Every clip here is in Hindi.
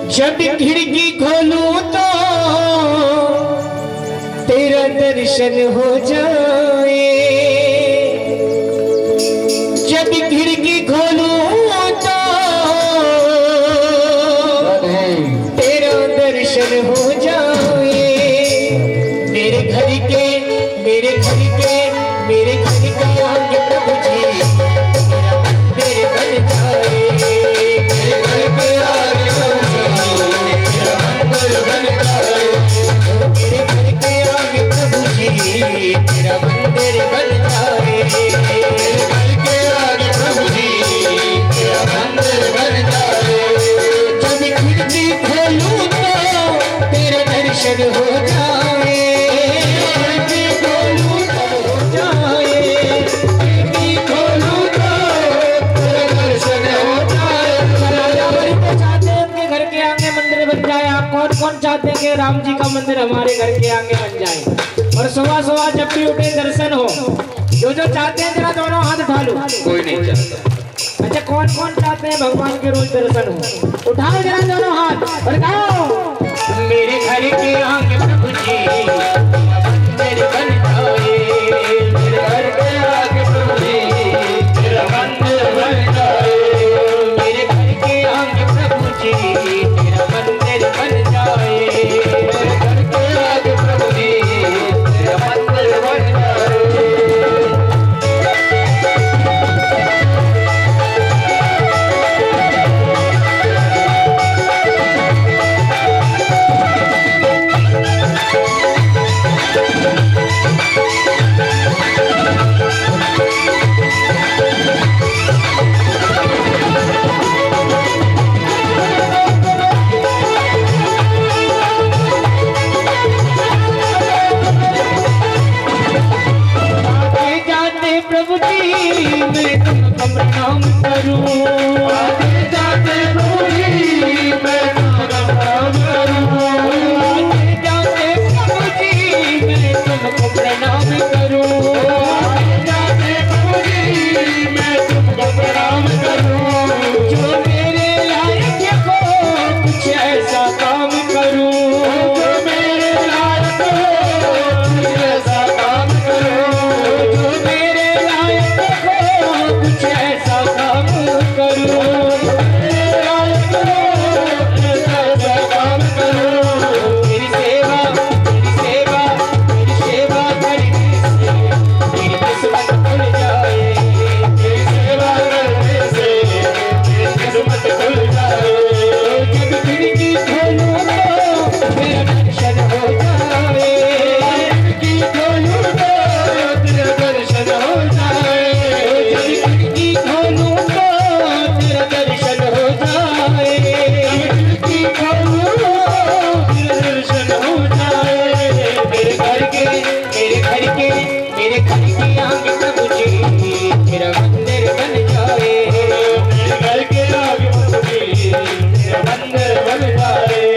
जब खिड़की खोलूं तो तेरा दर्शन हो जाए, जब खिड़की खोलूं तो तेरा दर्शन हो जाए। मेरे घर के मेरे घर के मेरे घर के आगे प्रभु जी मेरे बन जाए। मेरे घर के आगे मेरे घर के आगे प्रभु जी तेरा मंदिर बन जाए। मेरे घर के आगे प्रभु जी तेरा मंदिर बन जाए। जब खिड़की खोलूं तो तेरा दर्शन हो जाए। खिड़की खोलूं तो हो जाए, खिड़की खोलूं तो तेरा दर्शन हो जाए। तो चाहते हैं कि घर के आगे मंदिर बन जाए। आप कौन कौन चाहते हैं कि राम जी का मंदिर हमारे घर के आगे बन जाए? और सुबह सुबह जब भी उठे दर्शन हो। जो जो चाहते हैं जरा दोनों हाथ उठा लो। कोई नहीं चाहता। अच्छा कौन कौन चाहते हैं भगवान के रोज दर्शन हो? उठाओ जरा दोनों हाथ और गाओ। मेरे घर के आगे प्रभु जी मंदिर बन जाए। मेरे घर के आगे प्रभु जी तेरा मंदिर बन जाए। मेरे घर के आगे प्रभु जी तेरा मंदिर बन जाए। मेरे घर के आगे प्रभु जी तेरा मंदिर बन जाए। प्रभु जी मैं तुमको प्रणाम करूं। आते जाते प्रभु जी मैं तुमको प्रणाम करूं। आते जाते प्रभु जी मैं तुमको प्रणाम करूं। आते जाते प्रभु जी मैं तुमको प्रणाम करूं। जो मेरे लायक हो कुछ ऐसा काम करूं। जो मेरे लायक हो कुछ ऐसा काम करूं। जो मेरे कुछ ऐसा काम करूं। ऐसा काम करूं। तेरी सेवा मेरी सेवा करने से मेरी किस्मत खुल जाए। तेरी सेवा करने से मेरी किस्मत खुल जाए। जब खिड़की खोलूं तो मेरा दर्शन हो जाए। खिड़की खोलूं तो तेरा दर्शन हो जाए। खिड़की खोलूं तो तेरा दर्शन हो जाए। खिड़की खोलूं तेरा दर्शन हो जाए। मेरे घर के आगे प्रभु जी तेरा मंदिर बन जाए। मेरे घर के आगे प्रभु जी तेरा मंदिर बन जाए।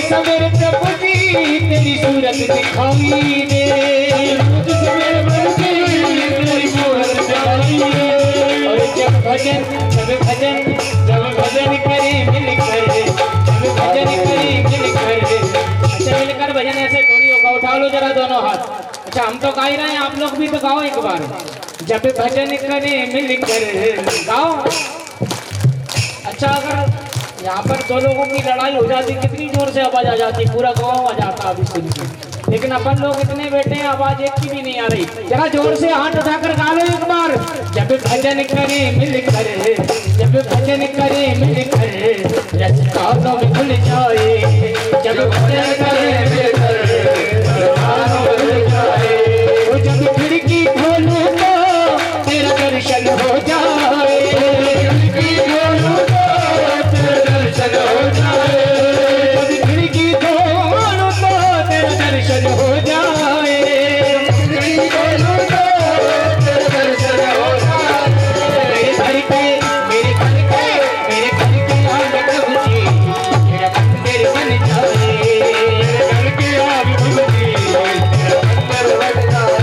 सवेरे प्रभु जी तेरी सूरत दिखाई दे। रोज सवेरे प्रभु जी तेरी सूरत दिखाई दे। और जब भजन करे मिलकर, जब भजन करे मिलकर। अच्छा मिलकर भजन ऐसे थोड़ी होगा। उठा लो जरा दोनों हाथ। अच्छा हम तो गा ही रहे हैं, आप लोग भी तो गाओ एक बार। जब भजन करे मिलकर गाओ। अच्छा अगर यहाँ पर दो लोगों की लड़ाई हो जाती, कितनी जोर से आवाज आ जाती, पूरा गांव आ जाता अभी सुन के। लेकिन अपन लोग इतने बैठे हैं, आवाज एक की भी नहीं आ रही। जरा जोर से हाथ उठाकर गा लो एक बार। जब भजन करे मिलकर, जब भजन करे मिलकर, रस्ता तो खुल जाए। जब भजन करे मिलकर, रस्ता तो खुल जाए। वो जब खिड़की खोलूं तो तेरा दर्शन हो जाए। खिड़की खोलूं तो तेरा दर्शन हो जाए। जब खिड़की खोलूं तो तेरा दर्शन हो जाए। खिड़की खोलूं तो तेरा दर्शन हो जाए। मेरे घर के, मेरे घर के, मेरे घर के आगे प्रभु जी मेरा मंदिर बन जाए। मेरे घर के आगे प्रभु जी मेरा मंदिर बन जाए।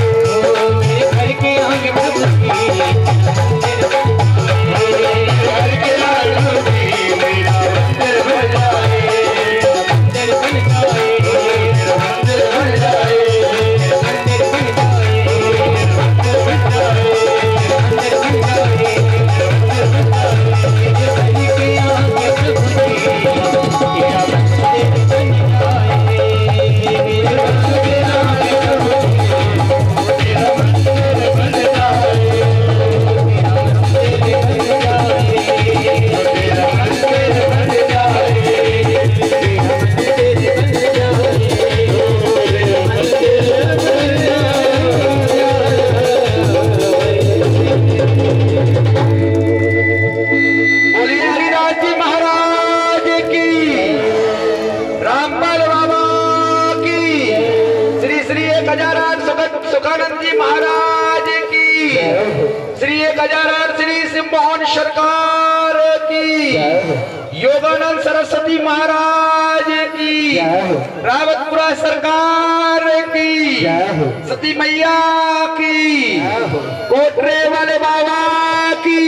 मेरे घर के आगे प्रभु जी मेरा मंदिर बन जाए। घर के आगे प्रभु जी मेरा मंदिर बन जाए। मंदिर बन जाए। मंदिर बन जाए। मंदिर बन जाए। मंदिर बन जाए। मंदिर बन जाए। घर के आगे प्रभु जी तेरा मंदिर बन जाए। मेरे घर के आगे प्रभु जी तेरा मंदिर बन जाए। मेरा मंदिर बन जाए। तेरा मंदिर बन जाए। तेरा मंदिर बन जाए। तेरा मंदिर बन बोलिए हरिदास जी महाराज की, रामपाल बाबा की, श्री श्री 1008 सुखानंद जी महाराज की, श्री 1008 श्री सिंहमोहन सरकार की, योगानंद सरस्वती महाराज की, रावतपुरा सरकार की, सती मैया की, कोटरे वाले बाबा की।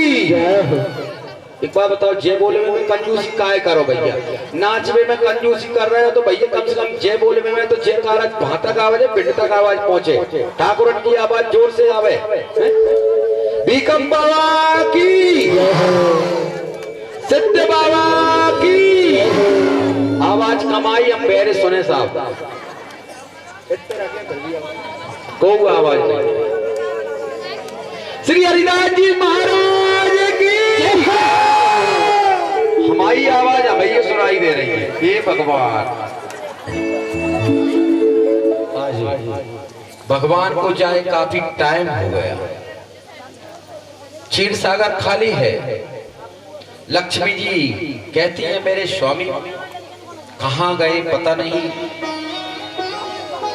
एक बात बताओ, जय बोले में कंजूसी काहे करो भैया? नाचवे में कंजूसी कर रहे हो तो भैया कम से कम जय बोले में तो जय का आवाज वहां तक आवाज है, पिंड तक आवाज पहुंचे, ठाकुरन की आवाज जोर से आवे। भीकम बाबा की, सिद्ध बाबा की आवाज कमाई हम बेरे सुने साहब को आवाज नहीं। श्री हरिदास जी महाराज की हमारी आवाज हमें सुनाई दे रही है। ये भगवान, भगवान को जाए काफी टाइम हो गया, क्षीर सागर खाली है। लक्ष्मी जी कहती है मेरे स्वामी कहाँ गए पता नहीं,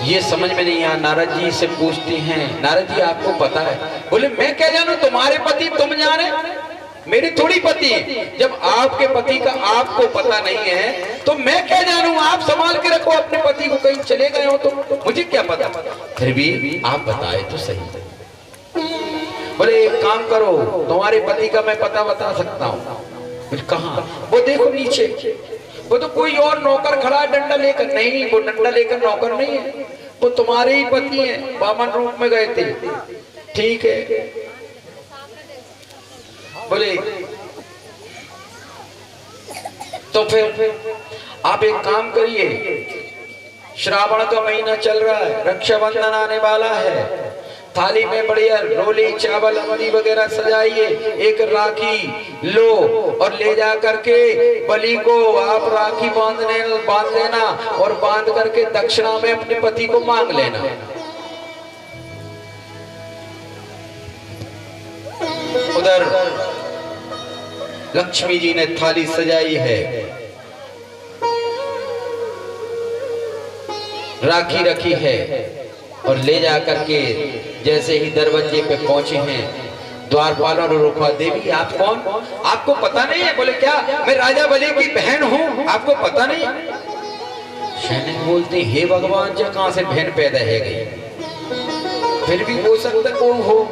ये समझ में नहीं आया। नारद जी से पूछती हैं, नारद जी आपको पता है? बोले मैं क्या जानू, तुम्हारे पति तुम जाने, मेरी थोड़ी पति है। जब आपके पति का आपको पता नहीं है तो मैं क्या जानू, आप संभाल के रखो अपने पति को, कहीं चले गए हो तो मुझे क्या पता। फिर भी आप बताए तो सही। बोले एक काम करो, तुम्हारे पति का मैं पता बता सकता हूँ। कहाँ? वो देखो नीचे, वो तो कोई और नौकर खड़ा है डंडा लेकर। नहीं, वो डंडा लेकर नौकर नहीं है, वो तुम्हारे ही पति हैं, बामन रूप में गए थे। ठीक है। बोले तो फिर आप एक काम करिए, श्रावण का महीना चल रहा है, रक्षाबंधन आने वाला है, थाली में बढ़िया रोली चावल अमरी वगैरह सजाइए, एक राखी लो और ले जा करके बलि को आप राखी बांध लेना और बांध करके दक्षिणा में अपने पति को मांग लेना। उधर लक्ष्मी जी ने थाली सजाई है, राखी रखी है और ले जा करके जैसे ही दरवाजे पे पहुंचे हैं, द्वारपालों ने रोका, देवी आप कौन? आपको पता नहीं है? बोले क्या, मैं राजा बलि की बहन हूँ, आपको पता नहीं? सैनिक बोलते हे भगवान जी कहां से बहन पैदा है गई? फिर भी हो सकता कौन हो।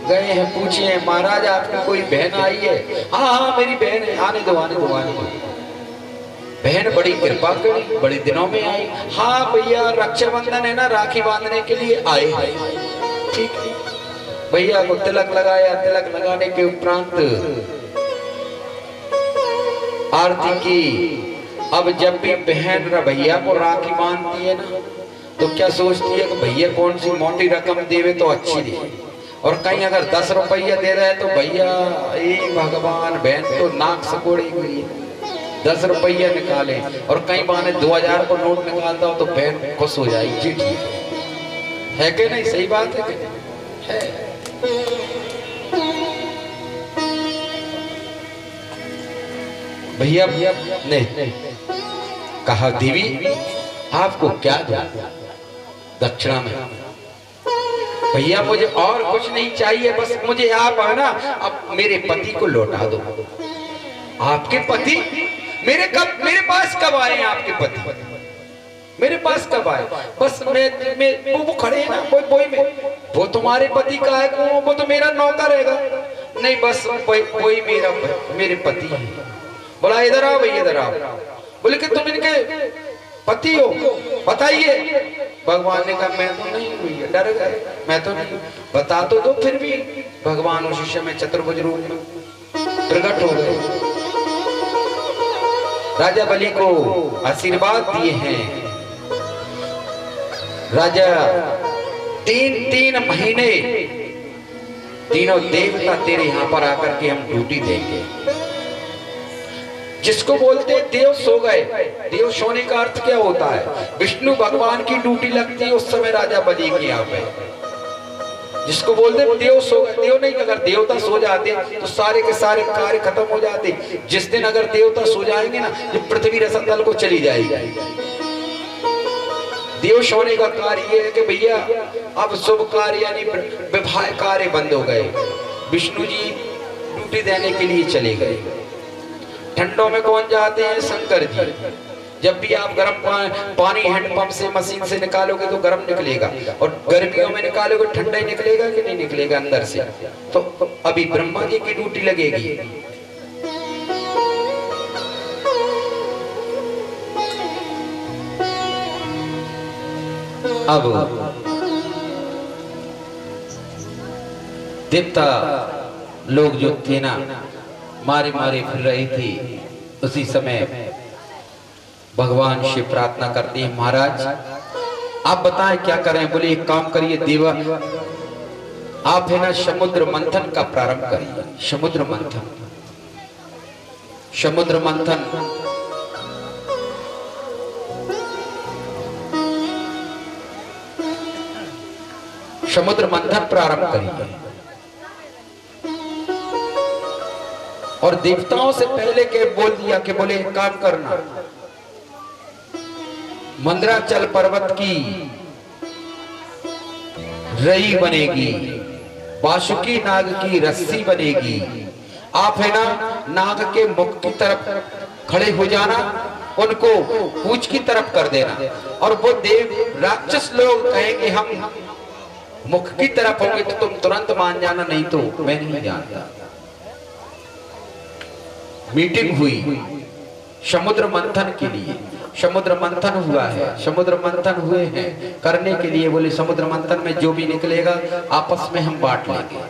गए हैं पूछिए महाराज आपकी कोई बहन आई है? हाँ हाँ मेरी बहन है, आने दो आने दो आने दो। बहन बड़ी कृपा करी, बड़े दिनों में आई। हाँ भैया रक्षाबंधन है ना, राखी बांधने के लिए आए। ठीक है भैया को तिलक लगाया, तिलक लगाने के उपरांत आरती की। अब जब भी बहन भैया को राखी बांधती है ना, तो क्या सोचती है कि भैया कौन सी मोटी रकम देवे तो अच्छी दे, और कहीं अगर 10 रुपया दे रहा है तो भैया भगवान बहन तो नाक सकोड़ी हुई 10 रुपया निकाले, और कहीं बहाने 2000 को नोट निकालता हो तो बहन खुश हो जाएगी। जी ठीक है कि नहीं? सही बात है कि है। भैया नहीं कहा, देवी आपको क्या दो दक्षिणा में? भैया मुझे और कुछ नहीं चाहिए, बस मुझे आप है ना अब मेरे पति को लौटा दो। आपके पति? मेरे पास कब आए हैं आपके पति? मेरे पास कब आए? बस मैं वो खड़े हैं ना, वो तुम्हारे पति का है, वो तो मेरा नौकर रहेगा। नहीं बस वही मेरे पति है। बोला इधर आओ भैया, इधर आओ। बोले कि तुम इनके पति हो, बताइए। भगवान ने कहा मैं तो नहीं हुई, डर गए, मैं तो नहीं। बता तो दो। फिर भी भगवान उस समय चतुर्भुज रूप में प्रकट हो गए, राजा बलि को आशीर्वाद दिए हैं। राजा 3 महीने तीनों देवता तेरे यहाँ पर आकर के हम ड्यूटी देंगे। जिसको बोलते देव सो गए, देव सोने का अर्थ क्या होता है? विष्णु भगवान की ड्यूटी लगती है उस समय राजा बलि के यहाँ पे। जिसको बोलते देव सो गए, देव नहीं, अगर देवता सो जाते तो सारे के सारे कार्य खत्म हो जाते। जिस दिन अगर देवता सो जाएंगे ना, ये पृथ्वी रसतल को चली जाएगी। देव सोने का कार्य ये है कि भैया अब शुभ कार्य यानी विवाह कार्य बंद हो गए। विष्णु जी ड्यूटी देने के लिए चले गए। ठंडों में कौन जाते हैं? शंकर जी। जब भी आप गर्म पानी हैंडपंप से मशीन से निकालोगे तो गर्म निकलेगा, और गर्मियों में निकालोगे ठंडा ही निकलेगा कि नहीं निकलेगा अंदर से? तो अभी ब्रह्मा जी की ड्यूटी लगेगी। अब देवता लोग जो थे ना, मारे मारे फिर रही थी। उसी समय भगवान शिव प्रार्थना करते हैं, महाराज आप बताएं क्या करें? बोले एक काम करिए देवा, आप है ना समुद्र मंथन का प्रारंभ करिए। समुद्र मंथन, समुद्र मंथन समुद्र मंथन प्रारंभ करिए। और देवताओं से पहले के बोल दिया कि बोले एक काम करना, मंदराचल पर्वत की रई बनेगी, वासुकी नाग की रस्सी बनेगी। आप है ना नाग के मुख की तरफ खड़े हो जाना, उनको पूंछ की तरफ कर देना, और वो देव राक्षस लोग कहेंगे हम मुख की तरफ होंगे तो तुम तुरंत मान जाना, नहीं तो मैं नहीं जानता। मीटिंग हुई समुद्र मंथन के लिए। समुद्र मंथन हुआ है, समुद्र मंथन हुए हैं करने के लिए। बोले समुद्र मंथन में जो भी निकलेगा आपस में हम बांट लेंगे।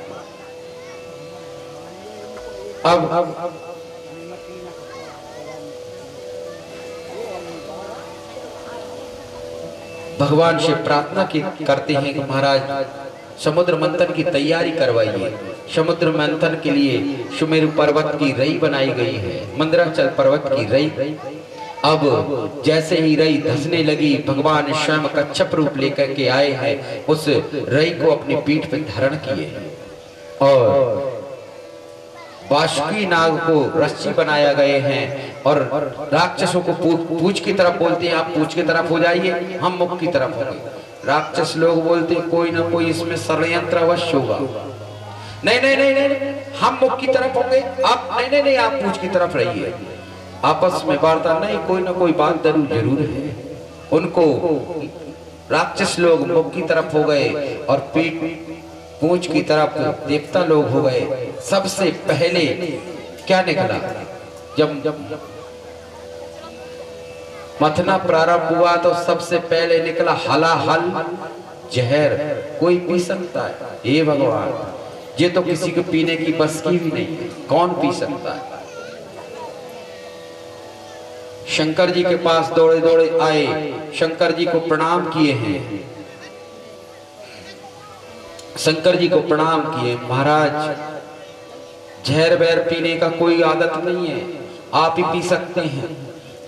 अब भगवान से प्रार्थना करते हैं कि महाराज समुद्र मंथन की तैयारी करवाइए। समुद्र मंथन के लिए सुमेरु पर्वत की रई बनाई गई है, मंदराचल पर्वत की रई। अब जैसे ही रई धंसने लगी, भगवान स्वयं कच्छप रूप लेकर के आए हैं, उस रई को अपनी पीठ पर धारण किए और वासुकी नाग को रस्सी बनाया गए हैं। और राक्षसों को पूंछ की तरफ बोलते हैं, आप पूंछ की तरफ हो जाइए, हम मुख की तरफ होंगे। राक्षस लोग बोलते कोई ना कोई इसमें षड्यंत्र अवश्य होगा। नहीं नहीं नहीं नहीं, हम मुख की तरफ होंगे, आप नहीं नहीं नहीं, आप पूंछ की तरफ रहिए। आपस में वार्ता, नहीं कोई ना कोई बात जरूर है। उनको राक्षस लोग मुख की तरफ हो गए और पीठ पूंछ की तरफ देवता लोग हो गए। सबसे पहले क्या निकला? जब मथना प्रारंभ हुआ तो सबसे पहले निकला हलाहल जहर। कोई पी सकता है? हे भगवान, ये तो किसी को पीने की बस की भी नहीं, कौन पी सकता है? शंकर जी के पास दौड़े दौड़े आए, शंकर जी को प्रणाम किए हैं। शंकर जी को प्रणाम किए, महाराज जहर बैर पीने का कोई आदत नहीं है, आप ही पी सकते हैं।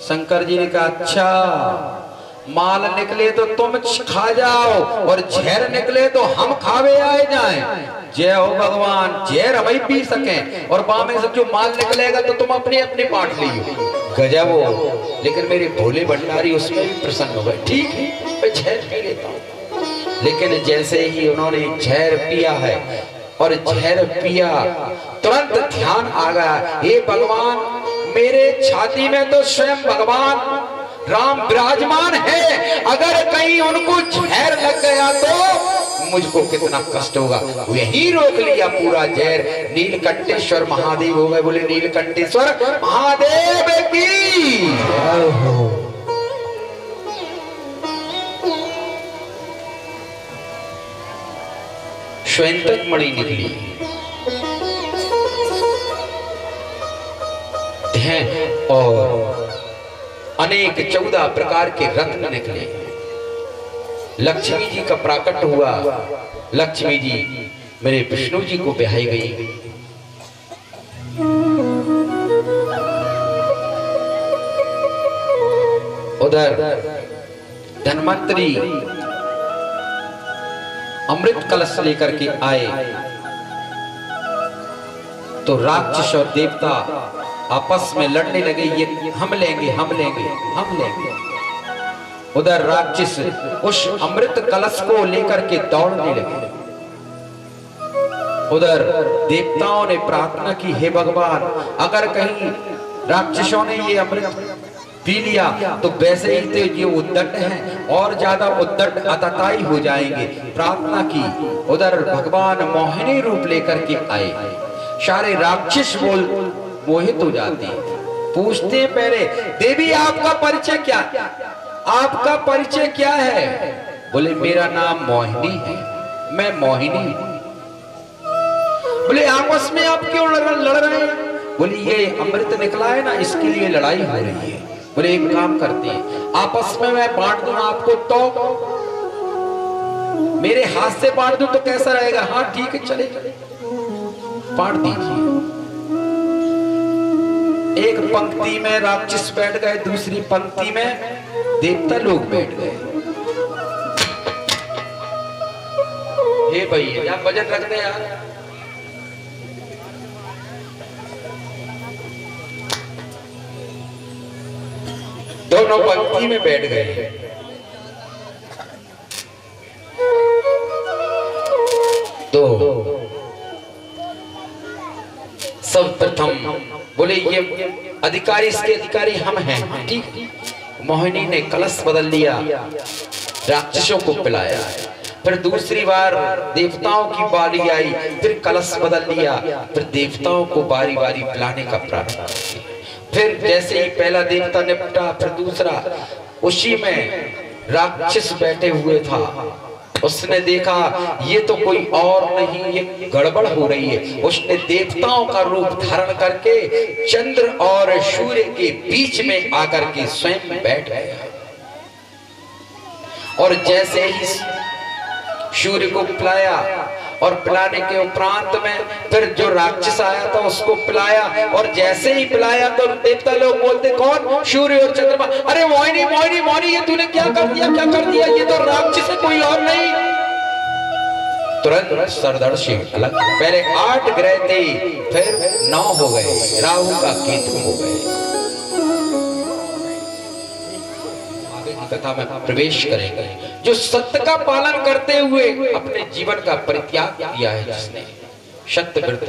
शंकर जी ने कहा अच्छा, माल निकले तो तुम खा जाओ और जहर निकले तो हम खावे आए जाएं। जय हो भगवान, जहर हम ही पी सकें और बामे से जो माल निकलेगा तो तुम अपनी अपनी बांट लियो। गजब हो। लेकिन मेरे भोले भंडारी उसमें भी प्रसन्न हो गए। ठीक है, मैं जहर पी लेता हूँ। लेकिन जैसे ही उन्होंने जहर पिया है और जहर पिया, तुरंत ध्यान आ गया, हे भगवान, मेरे छाती में तो स्वयं भगवान राम विराजमान है, अगर कहीं उनको जहर लग गया तो मुझको कितना कष्ट होगा। यही रोक लिया पूरा जहर। नीलकंठेश्वर महादेव हो गए। बोले नीलकंठेश्वर महादेव की। श्वेतक मणि निकली और अनेक 14 प्रकार के रत्न निकले। लक्ष्मी जी का प्राकट हुआ। लक्ष्मी जी मेरे विष्णु जी को ब्याही गई। उधर धन्वंतरी अमृत कलश लेकर के आए तो राक्षस और देवता आपस में लड़ने लगे, ये हम लेंगे हम लेंगे हम लेंगे। उधर राक्षस उस अमृत कलश को लेकर के दौड़ने लगे। उधर देवताओं ने प्रार्थना की, हे भगवान, अगर कहीं राक्षसों ने ये अमृत पी लिया तो वैसे ही तो ये उद्दंड हैं और ज्यादा उद्दंड अतताई हो जाएंगे। प्रार्थना की। उधर भगवान मोहिनी रूप लेकर के आए। सारे राक्षस मोहित हो जाते हैं। पूछते हैं पहले, देवी आपका परिचय क्या, आपका परिचय क्या है? बोले मेरा नाम मोहिनी है, मैं मोहिनी हूं। बोले आपस में आप क्यों लड़ रहे हैं? बोले ये अमृत निकला है ना, इसके लिए लड़ाई हो रही है। बोले एक काम करते हैं, आपस में मैं बांट दूं आपको, तो मेरे हाथ से बांट दूं तो कैसा रहेगा? हाँ ठीक है, चले बांट दीजिए। एक पंक्ति में राक्षस बैठ गए, दूसरी पंक्ति में देवता लोग बैठ गए। हे भैया, या वजन रख दे यार। दोनों पंक्ति में बैठ गए। तो सर्वप्रथम बोले ये अधिकारी, इसके अधिकारी हम हैं। ठीक। मोहिनी ने कलश बदल लिया, राक्षसों को पिलाया। फिर दूसरी बार देवताओं की बारी आई, फिर कलश बदल लिया, फिर देवताओं को बारी बारी पिलाने का प्रारंभ किया। फिर जैसे ही पहला देवता निपटा, फिर दूसरा। उसी में राक्षस बैठे हुए था। उसने देखा ये तो कोई और नहीं, ये गड़बड़ हो रही है। उसने देवताओं का रूप धारण करके चंद्र और सूर्य के बीच में आकर के स्वयं बैठ गया। और जैसे ही सूर्य को पिलाया और पिलाने के उपरांत में फिर जो राक्षस आया था उसको पिलाया, और जैसे ही पिलाया तो देवता लोग बोलते, कौन? सूर्य और चंद्रमा। अरे मोहिनी मोहिनी मोहिनी, ये तूने क्या कर दिया, क्या कर दिया? ये तो राक्षस है, कोई और नहीं। तुरंत सरदर्द से अलग। पहले 8 ग्रह थे, फिर 9 हो गए, राहु का केतु हो गए। कथा में प्रवेश करेंगे। जो सत्य का पालन करते हुए अपने जीवन का परित्याग किया है, जिसने सत्य व्रत,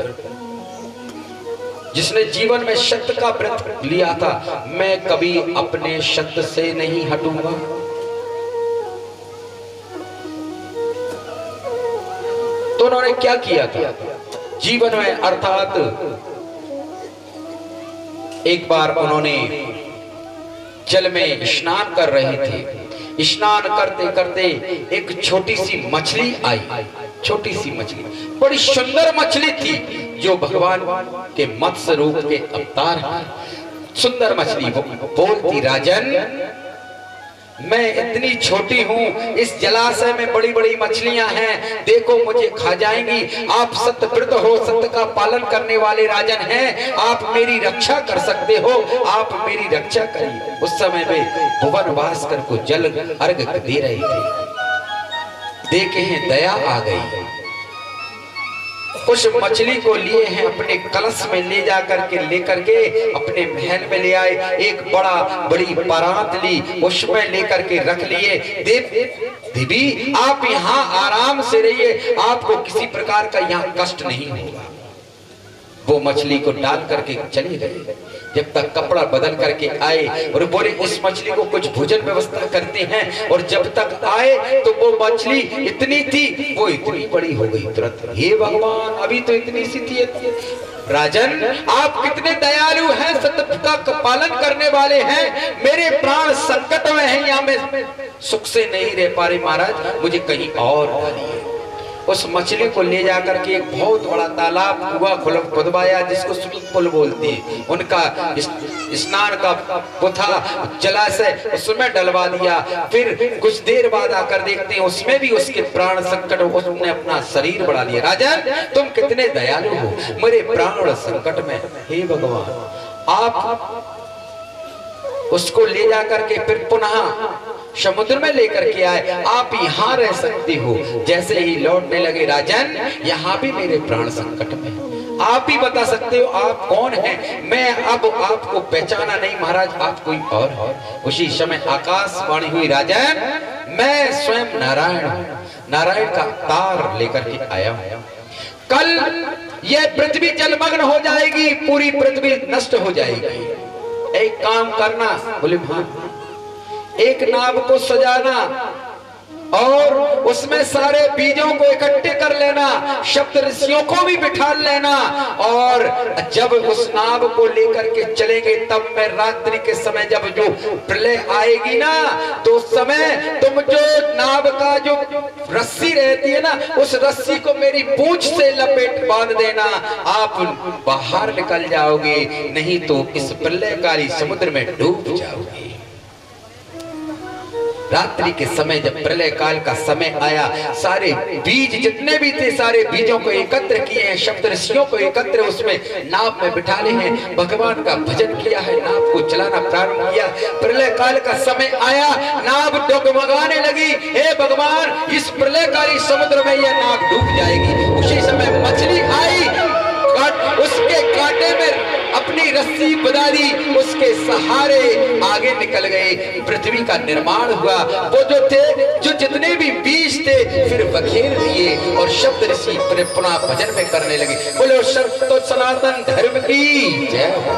जिसने जीवन में सत्य का व्रत लिया था, मैं कभी अपने सत्य से नहीं हटूंगा। तो उन्होंने क्या किया था जीवन में? अर्थात एक बार उन्होंने जल में स्नान कर रहे थे। स्नान करते करते एक छोटी सी मछली आई। छोटी सी मछली, बड़ी सुंदर मछली थी, जो भगवान के मत्स्य रूप के अवतार हैं। सुंदर मछली बोलती, राजन मैं इतनी छोटी हूँ, इस जलाशय में बड़ी बड़ी मछलियां हैं, देखो मुझे खा जाएंगी। आप सत्यव्रत हो, सत्य का पालन करने वाले राजन हैं, आप मेरी रक्षा कर सकते हो, आप मेरी रक्षा करिए। उस समय वे भुवन भास्कर को जल अर्घ दे रहे थे। देखे हैं दया आ गई, उस मछली को लिए हैं अपने कलश में ले जा करके लेकर के अपने महल में ले आए। एक बड़ी परात ली, उसमें लेकर के रख लिए। देवी आप यहाँ आराम से रहिए, आपको किसी प्रकार का यहाँ कष्ट नहीं होगा। वो मछली को डाल करके चले गए। जब तक कपड़ा बदल करके आए और बोले इस मछली को कुछ भोजन व्यवस्था करते हैं, और जब तक आए तो वो मछली इतनी थी, वो इतनी बड़ी हो गई तुरंत। हे भगवान, अभी तो इतनी सी थी। राजन आप कितने दयालु हैं, सत्य का पालन करने वाले हैं, मेरे प्राण संकट में हैं, यहाँ मैं सुख से नहीं रह पा रही महाराज, मुझे कहीं और डालिए। उस मछली को ले जाकर के एक बहुत बड़ा तालाब कुआं खुदवाया, जिसको स्विमिंग पूल बोलते हैं, उनका स्नान का पुथा जलाशय उसमें डलवा दिया। फिर कुछ देर बाद आकर देखते हैं उसमें भी उसके प्राण संकट, उसने अपना शरीर बढ़ा लिया। राजन तुम कितने दयालु हो, मेरे प्राण संकट में, हे भगवान आप उसको ले जाकर के फिर पुनः समुद्र में लेकर के आए। आप यहाँ रह सकते हो। जैसे ही लौटने लगे, राजन यहाँ भी मेरे प्राण संकट में, आप ही बता सकते हो आप कौन हैं। मैं अब आपको पहचाना नहीं महाराज, आप कोई और। उसी समय आकाशवाणी हुई, राजन मैं स्वयं नारायण हूँ, नारायण का अवतार लेकर के आया हूँ। कल यह पृथ्वी जलमग्न हो जाएगी, पूरी पृथ्वी नष्ट हो जाएगी। एक काम करना। बोले हाँ। एक नाव को सजाना और उसमें सारे बीजों को इकट्ठे कर लेना, सप्त ऋषियों को भी बिठा लेना, और जब उस नाव को लेकर के चलेंगे तब मैं रात्रि के समय जब जो प्रलय आएगी ना, तो उस समय तुम जो नाव का जो रस्सी रहती है ना, उस रस्सी को मेरी पूंछ से लपेट बांध देना, आप बाहर निकल जाओगे, नहीं तो इस प्रलयकारी समुद्र में डूब जाओगे। रात्रि के समय जब प्रलय काल का समय आया, सारे बीज जितने भी थे सारे बीजों को एकत्र किए हैं, सप्त ऋषियों को एकत्र उसमें नाव में बिठाले हैं, भगवान का भजन किया है, नाव को चलाना प्रारंभ किया। प्रलय काल का समय आया, नाव डगमगाने लगी, हे भगवान इस प्रलयकारी समुद्र में यह नाव डूब जाएगी। उसी समय मछली आई, उसके कांटे में अपनी रस्सी बधा दी, उसके सहारे आगे निकल गए। पृथ्वी का निर्माण हुआ। वो जो थे, जो जितने भी बीज थे फिर बखेर दिए और शब्द ऋषि पुनः भजन में करने लगे। बोलो सत्य सनातन धर्म की जय हो।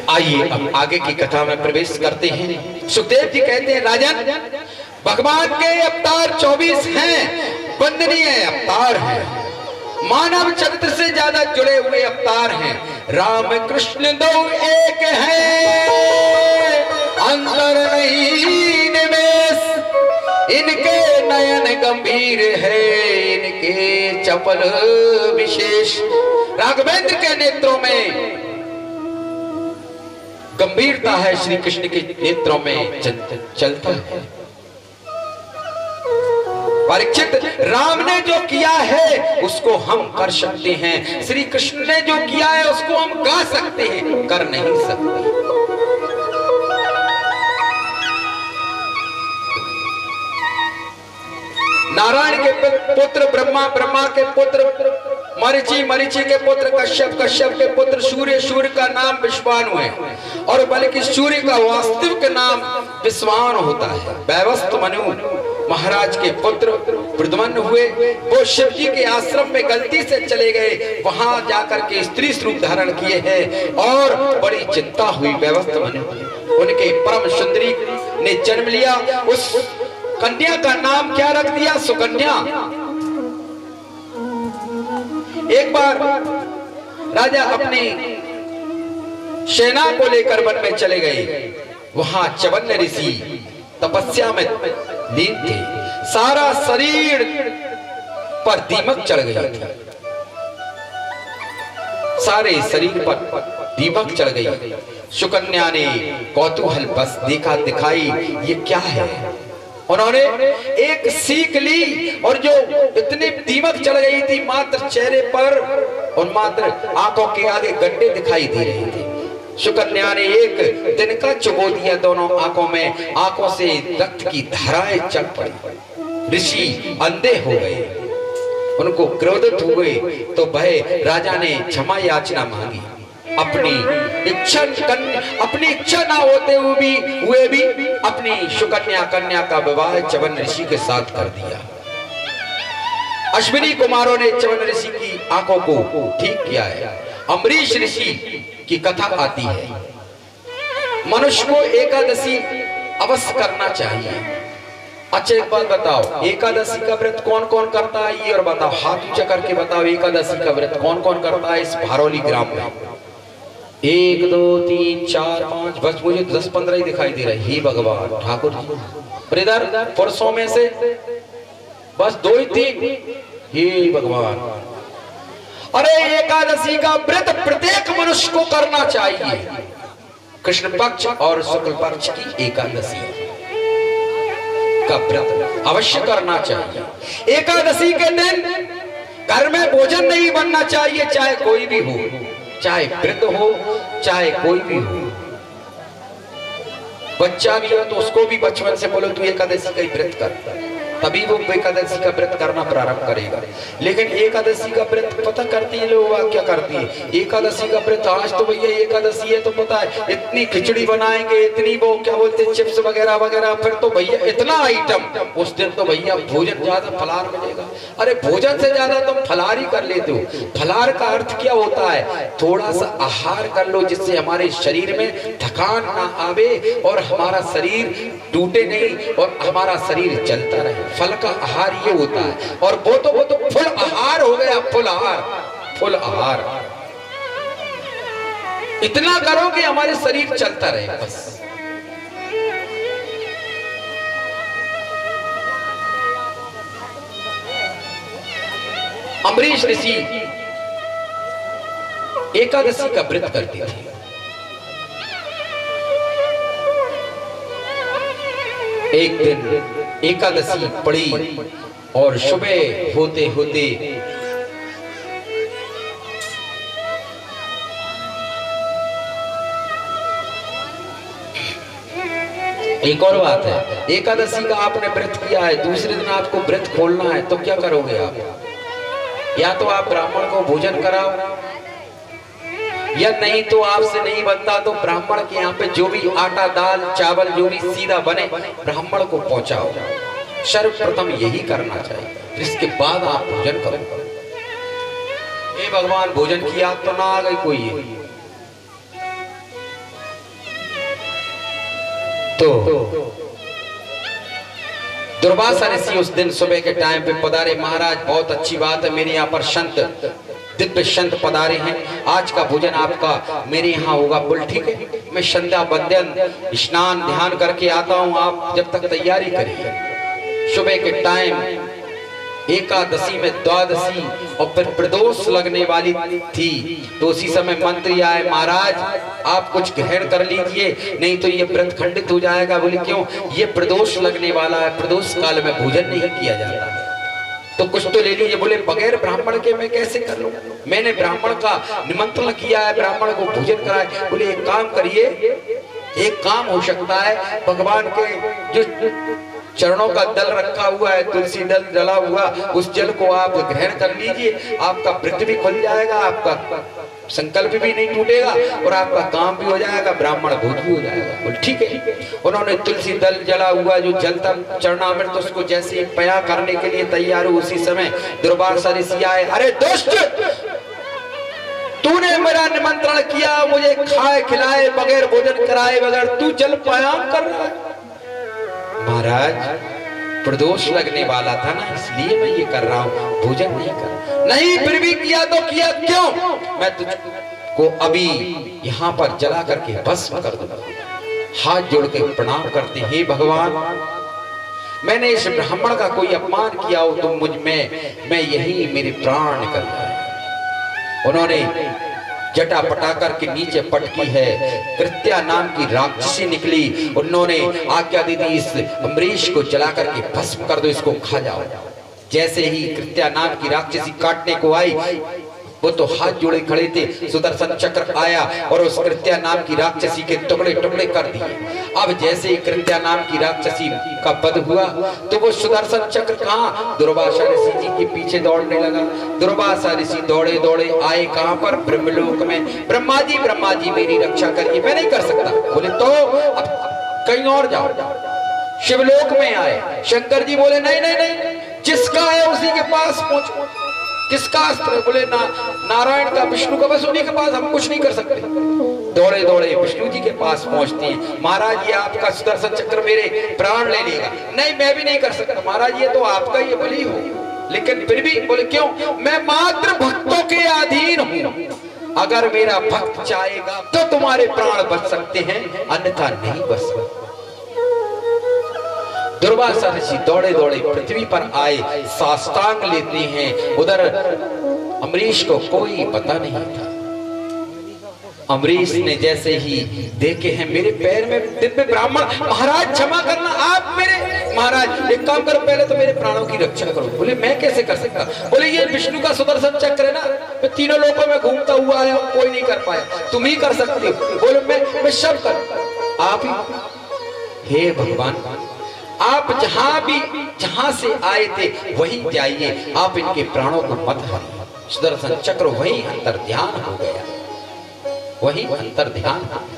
आइए अब आगे की कथा में प्रवेश करते हैं। सुखदेव जी कहते हैं, राजन भगवान के अवतार 24 हैं, वंदनीय अवतार हैं, मानव चरित्र से ज्यादा जुड़े हुए अवतार हैं। राम कृष्ण दो एक हैं, अंतर नहीं निमेष, इनके नयन गंभीर है, इनके चपल विशेष। राघवेंद्र के नेत्रों में गंभीरता है, श्री कृष्ण के नेत्रों में चलता है। परीक्षित, राम ने जो किया है उसको हम कर सकते हैं, श्री कृष्ण ने जो किया है उसको हम गा सकते हैं, कर नहीं सकते। नारायण के पुत्र ब्रह्मा, ब्रह्मा के पुत्र मरीचि, मरीचि के पुत्र कश्यप, कश्यप के पुत्र सूर्य, सूर्य का नाम विश्वानु है, और बल्कि सूर्य का वास्तविक नाम विश्वान होता है। वैवस्वत मनु महाराज के पुत्र प्रद्युम्न हुए। वो शिव जी के आश्रम में गलती से चले गए, वहां जाकर के स्त्री स्वरूप धारण किए हैं, और बड़ी चिंता हुई वैवस्वत मनु। उनके परम सुंदरी ने जन्म लिया। उस कन्या का नाम क्या रख दिया? सुकन्या। एक बार राजा अपनी सेना को लेकर वन में चले गए। वहां चवन्न ऋषि तपस्या में लीन थे। सारा शरीर पर दीमक चढ़ गया था। सारे शरीर पर दीमक चढ़ गई। सुकन्या ने कौतूहल बस देखा दिखाई ये क्या है। उन्होंने एक सीख ली और जो इतनी दीमक चढ़ गई थी मात्र चेहरे पर और मात्र आंखों के आगे गड्ढे दिखाई दे रहे थे। सुकन्या ने एक तिनका चुबो दिया दोनों आंखों में, आंखों से रक्त की धाराएं चल पड़ी। ऋषि अंधे हो गए, उनको क्रोधित हुए तो वह राजा ने क्षमा याचना मांगी। अपनी इच्छा ना होते हुए भी अपनी सुकन्या कन्या का विवाह च्यवन ऋषि के साथ कर दिया। अश्विनी कुमारों ने च्यवन ऋषि की आंखों को ठीक किया है। अम्बरीश ऋषि की कथा आती है, मनुष्य को एकादशी अवश्य करना चाहिए। अच्छा एक बात बताओ, एकादशी का व्रत कौन कौन करता है ये और बताओ, हाथ ऊंचा करके बताओ एकादशी का व्रत कौन कौन करता है इस भारौली ग्राम में। 1 2 3 4 5 बस मुझे 10-15 ही दिखाई दे रही। हे भगवान ठाकुर जी, ब्रदर पुरुषों में से बस 2 ही 3। हे भगवान, अरे एकादशी का व्रत प्रत्येक मनुष्य को करना चाहिए। कृष्ण पक्ष और शुक्ल पक्ष की एकादशी का व्रत अवश्य करना चाहिए। एकादशी के दिन घर में भोजन नहीं बनना चाहिए, चाहे कोई भी हो, चाहे वृद्ध हो चाहे कोई भी हो। बच्चा भी हो तो उसको भी बचपन से बोलो तू एकादशी का व्रत कर, तभी वो एकादशी का व्रत करना प्रारंभ करेगा। लेकिन एकादशी का व्रत पता करती है लोग क्या करती है, एकादशी का व्रत आज तो भैया एकादशी है तो पता है इतनी खिचड़ी बनाएंगे, इतनी वो क्या बोलते हैं चिप्स वगैरह वगैरह, फिर तो भैया इतना आइटम, उस दिन तो भैया भोजन ज्यादा फलार मिलेगा। अरे भोजन से ज्यादा तुम फलार ही कर लेते हो। फलार का अर्थ क्या होता है, थोड़ा सा आहार कर लो जिससे हमारे शरीर में थकान ना आवे और हमारा शरीर टूटे नहीं और हमारा शरीर चलता रहे। फल का आहार ये होता है, और वो तो फुल आहार हो गया, फुल आहार इतना करो कि हमारे शरीर चलता रहे बस। अम्बरीश ऋषि एकादशी का व्रत करते थे। एक दिन एकादशी पड़ी और सुबह होते होते एक और बात है, एकादशी का आपने व्रत किया है, दूसरे दिन आपको व्रत खोलना है तो क्या करोगे आप? या तो आप ब्राह्मण को भोजन कराओ, या नहीं तो आपसे नहीं बनता तो ब्राह्मण के यहाँ पे जो भी आटा दाल चावल जो भी सीधा बने ब्राह्मण को पहुंचाओ। सर्वप्रथम यही करना चाहिए, इसके बाद आप भोजन करो। हे भगवान, भोजन की याद तो ना आ गई कोई? तो दुर्वासा ऋषि उस दिन सुबह के टाइम पे पधारे। महाराज बहुत अच्छी बात है, मेरे यहाँ पर संत दिव्य संत पधारे हैं, आज का भोजन आपका मेरे यहाँ होगा। बोल ठीक है, मैं संध्या वंदन स्नान ध्यान करके आता हूँ, आप जब तक तैयारी करिए। सुबह के टाइम एकादशी में द्वादशी और फिर प्रदोष लगने वाली थी, तो उसी समय मंत्री आए, महाराज आप कुछ ग्रहण कर लीजिए नहीं तो ये व्रत खंडित हो जाएगा। बोले क्यों? ये प्रदोष लगने वाला है, प्रदोष काल में भोजन नहीं किया जाता, तो कुछ तो ले लीजिए। बोले बगैर ब्राह्मण के मैं कैसे कर लूं? मैंने ब्राह्मण का निमंत्रण किया है, ब्राह्मण को भोजन कराए। बोले एक काम करिए, एक काम हो सकता है, भगवान के जो चरणों का दल रखा हुआ है, तुलसी दल जला हुआ, उस जल को आप ग्रहण कर लीजिए, आपका व्रत भी खुल जाएगा, आपका संकल्प भी नहीं टूटेगा और आपका काम भी हो जाएगा, ब्राह्मण भोज भी हो जाएगा। बोले ठीक है। उन्होंने तुलसी दल जला हुआ जो जलता चरणामृत उसको जैसे पया करने के लिए तैयार हो, उसी समय दुर्वासा ऋषि आए। अरे दोस्त, तूने मेरा निमंत्रण किया, मुझे खाए खिलाए बगैर भोजन कराए बगैर तू जल पायाम कर रहा है। महाराज प्रदोष लगने वाला था ना, इसलिए मैं ये कर रहा हूँ, भोजन नहीं कर। नहीं, फिर भी किया तो किया क्यों? मैं तुझको अभी यहाँ पर जला करके भस्म कर दूंगा। हाथ जोड़ के प्रणाम करते, हे भगवान, मैंने इस ब्राह्मण का कोई अपमान किया हो तो मुझ में मैं यही मेरे प्राण निकल रहा है। उन्होंने जटा पटाकर के नीचे पटकी है। कृत्या नाम की राक्षसी निकली, उन्होंने आज्ञा दी थी इस अम्बरीश को जला करके भस्म कर दो, इसको खा जाओ। जैसे ही कृत्या नाम की राक्षसी काटने को आई, वो तो हाथ जोड़े खड़े थे, सुदर्शन चक्र आया और उस कृत्या नाम की राक्षसी के टुकड़े टुकड़े कर दिए। अब जैसे ही कृत्या नाम की राक्षसी का वध हुआ तो वो सुदर्शन चक्र कहाँ, दुर्वासा ऋषि जी के पीछे दौड़ने लगा। दुर्वासा ऋषि दौड़े दौड़े आए कहाँ पर, ब्रह्मलोक में। ब्रह्मा जी मेरी रक्षा करिए, मैं नहीं कर सकता। बोले तो अब कहीं और जाओ। शिवलोक में आए, शंकर जी बोले नहीं नहीं नहीं, जिसका है उसी के पास पहुंचो। किसका अस्त्र? बोले नारायण का, विष्णु का, बस उन्हीं के पास, हम कुछ नहीं कर सकते। दौड़े दौड़े विष्णु जी के पास पहुंचती है। महाराज ये आपका सुदर्शन चक्र मेरे प्राण ले लेगा। नहीं मैं भी नहीं कर सकता महाराज, ये तो आपका ही बलि हो। लेकिन फिर भी बोले क्यों? मैं मात्र भक्तों के अधीन हूं, अगर मेरा भक्त चाहेगा तो तुम्हारे प्राण बच सकते हैं, अन्यथा नहीं बच सकते। दुर्वासा ऋषि दौड़े दौड़े पृथ्वी पर आए, साष्टांग लेते हैं। उधर अम्बरीश को कोई पता नहीं था। अम्बरीश ने जैसे ही देखे हैं मेरे पैर में दिव्य ब्राह्मण, महाराज क्षमा करना, आप मेरे महाराज एक काम करो, पहले तो मेरे प्राणों की रक्षा करो। बोले मैं कैसे कर सकता? बोले ये विष्णु का सुदर्शन चक्र है ना, मैं तीनों लोकों में घूमता हुआ आया, कोई नहीं कर पाया, तुम ही कर सकते हो। बोले मैं सब कर, आप ही। हे भगवान, आप जहां से आए थे वहीं जाइए, आप इनके प्राणों को मत हारिए। सुदर्शन चक्र वहीं अंतर ध्यान हो गया, वहीं अंतर ध्यान हो गया।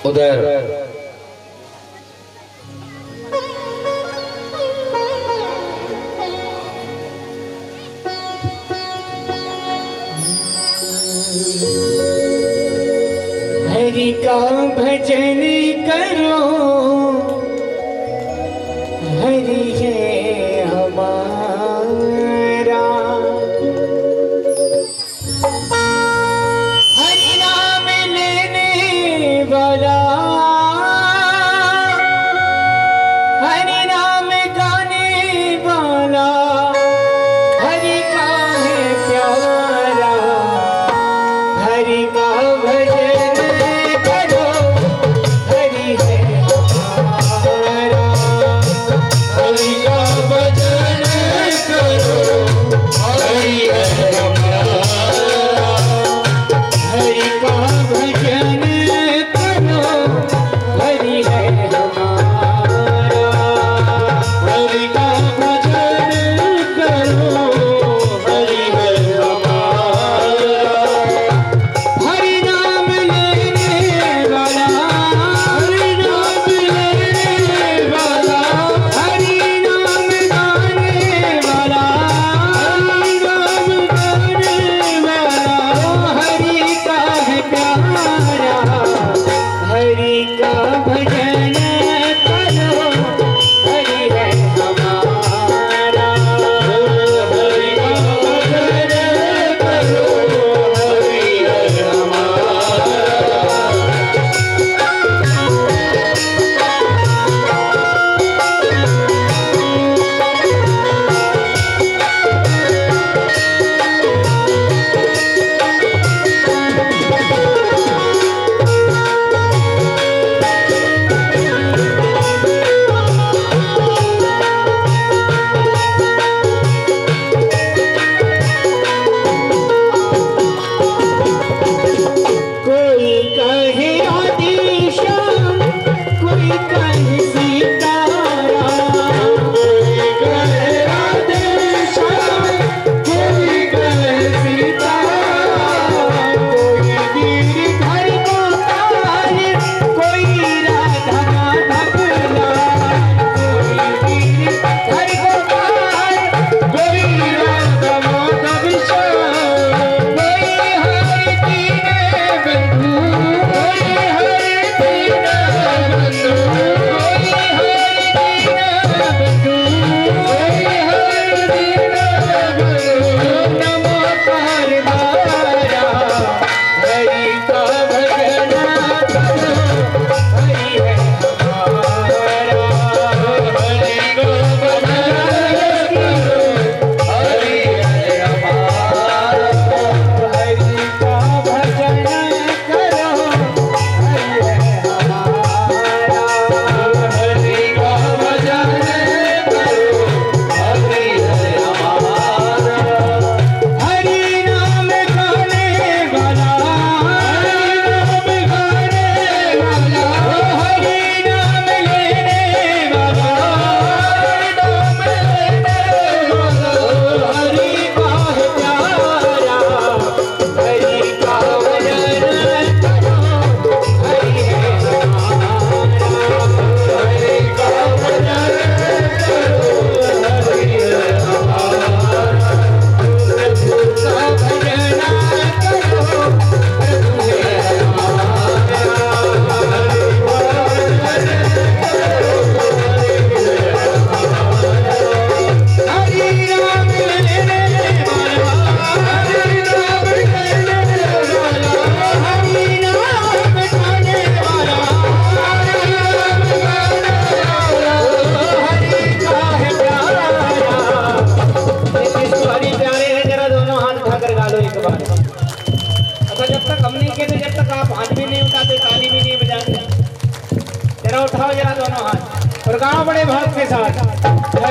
उधर हरि का भजन करो, हरि है हमारा। हरि नाम लेने वाला, हरि नाम गाने वाला, हरि का है प्यारा। हरि का भजन करो, हरि है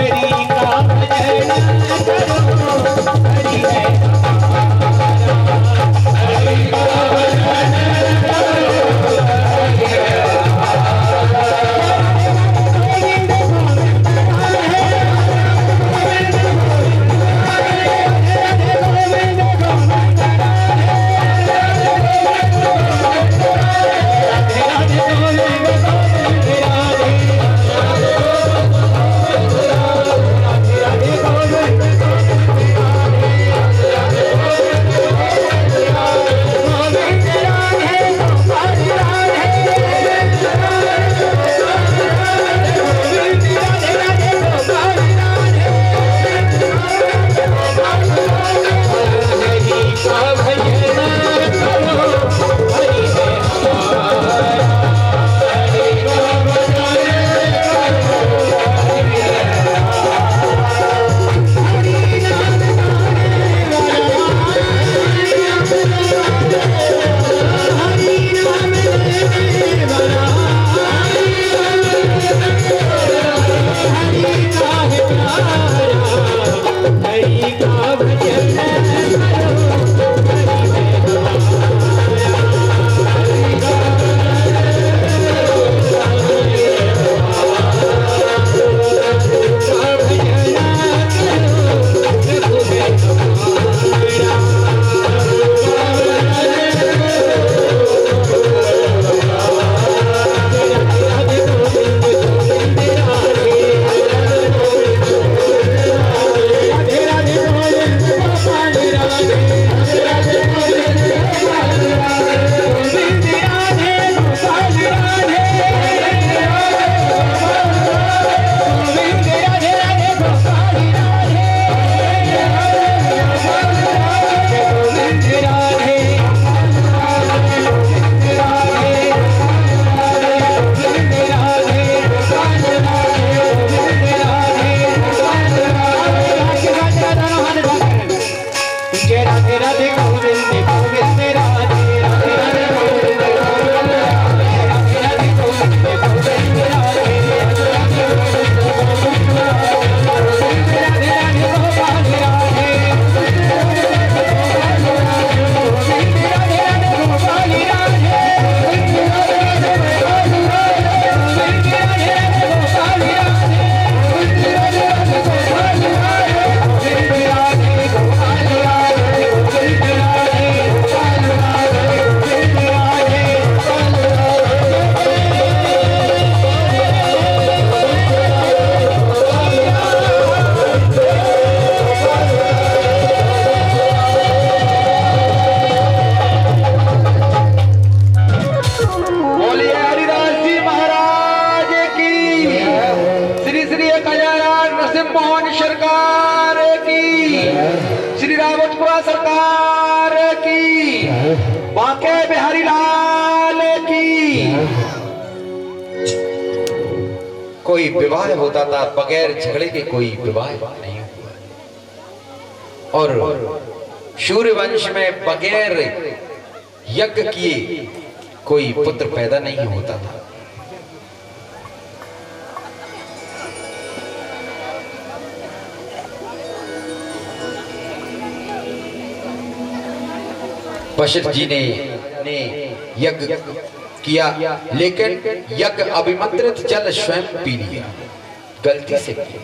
हरि का भजन करो हरि है सरकार की, बांके बिहारी लाल की। कोई विवाह होता था बगैर झगड़े के, कोई विवाह नहीं हुआ। और सूर्यवंश में बगैर यज्ञ किए कोई पुत्र पैदा नहीं होता था। वशिष्ठ जी ने यज्ञ किया, लेकिन यज्ञ अभिमंत्रित जल स्वयं पी लिया, गलती से किया।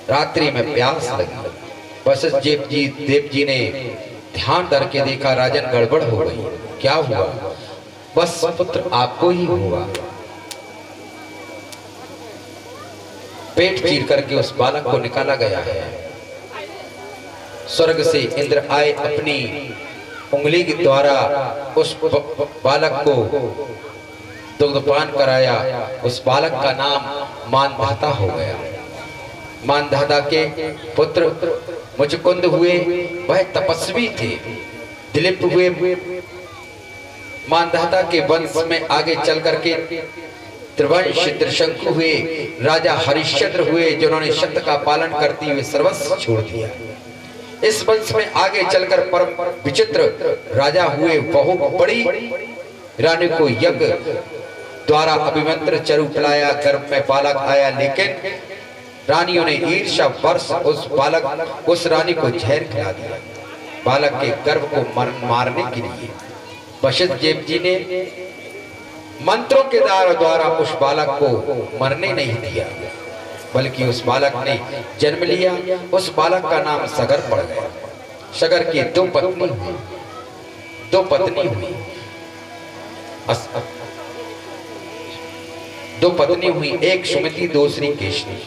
रात्रि में प्यास लगी। वशिष्ठ देव जी ने ध्यान धर के देखा, राजन गड़बड़ हो गई। क्या हुआ? बस पुत्र आपको ही हुआ। पेट चीर करके उस बालक को निकाला गया है। स्वर्ग से इंद्र आए, अपनी उंगली के द्वारा उस बालक को दुग्धपान कराया। उस बालक का नाम मानधाता हो गया। मानधाता के पुत्र मुचकुंद हुए, वह तपस्वी थे, दिलीप हुए। मानधाता के वंश में आगे चल करके त्रिवंश त्रिशंकु हुए, राजा हरिश्चंद्र हुए, जिन्होंने सत्य का पालन करते हुए सर्वस्व छोड़ दिया। इस वंश में आगे चलकर परम विचित्र राजा हुए। बहु बड़ी रानी को यज्ञ द्वारा अभिमंत्र चरु पिलाया, गर्भ में बालक आया, लेकिन रानियों ने ईर्ष्या वर्ष उस रानी को जहर खिला दिया। बालक के गर्भ को मारने के लिए वशिष्ठ देव जी ने मंत्रों के द्वारा उस बालक को मरने नहीं दिया, बल्कि उस बालक ने जन्म लिया। उस बालक का नाम सगर पड़ गया। सगर की दो पत्नी हुई, एक सुमति दूसरी केशनी।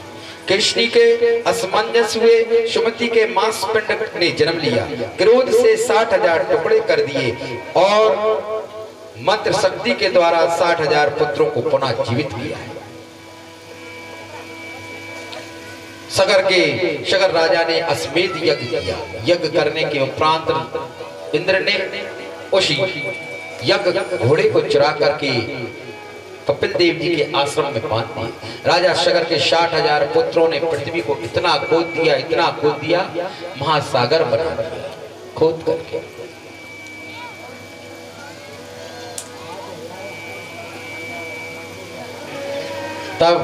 केशनी के असमंजस हुए सुमति के मांसपिंड ने जन्म लिया। क्रोध से 60,000 टुकड़े कर दिए और मंत्र शक्ति के द्वारा 60,000 पुत्रों को पुनः जीवित किया। सगर राजा ने अश्वमेध यज्ञ किया। यज्ञ करने के उपरांत इंद्र ने उस यज्ञ घोड़े को चुरा करके कपिल देव जी के आश्रम में बांध दिए। राजा सगर के 60,000 पुत्रों ने पृथ्वी को इतना खोद दिया, महासागर बना दिया खोद करके। तब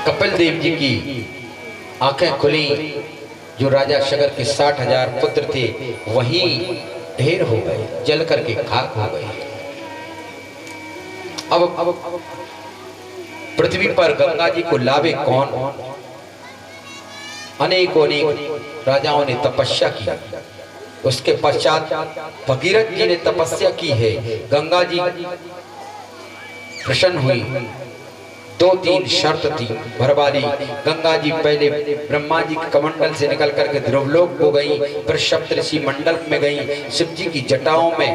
कपिल देव जी की आंखें खुली। जो राजा सगर के 60,000 पुत्र थे वहीं ढेर हो गए, जल करके खाक हो गए। अब पृथ्वी पर गंगा जी को लावे कौन? अनेक राजाओं ने तपस्या की। उसके पश्चात भगीरथ जी ने तपस्या की है। गंगा जी प्रसन्न हुई। 2-3 शर्त थी भरवाली। गंगा जी पहले ब्रह्मा जी के कमंडल से निकल करके ध्रुवलोक को गई, फिर सप्तऋषि मंडल में गई, शिव जी की जटाओं में,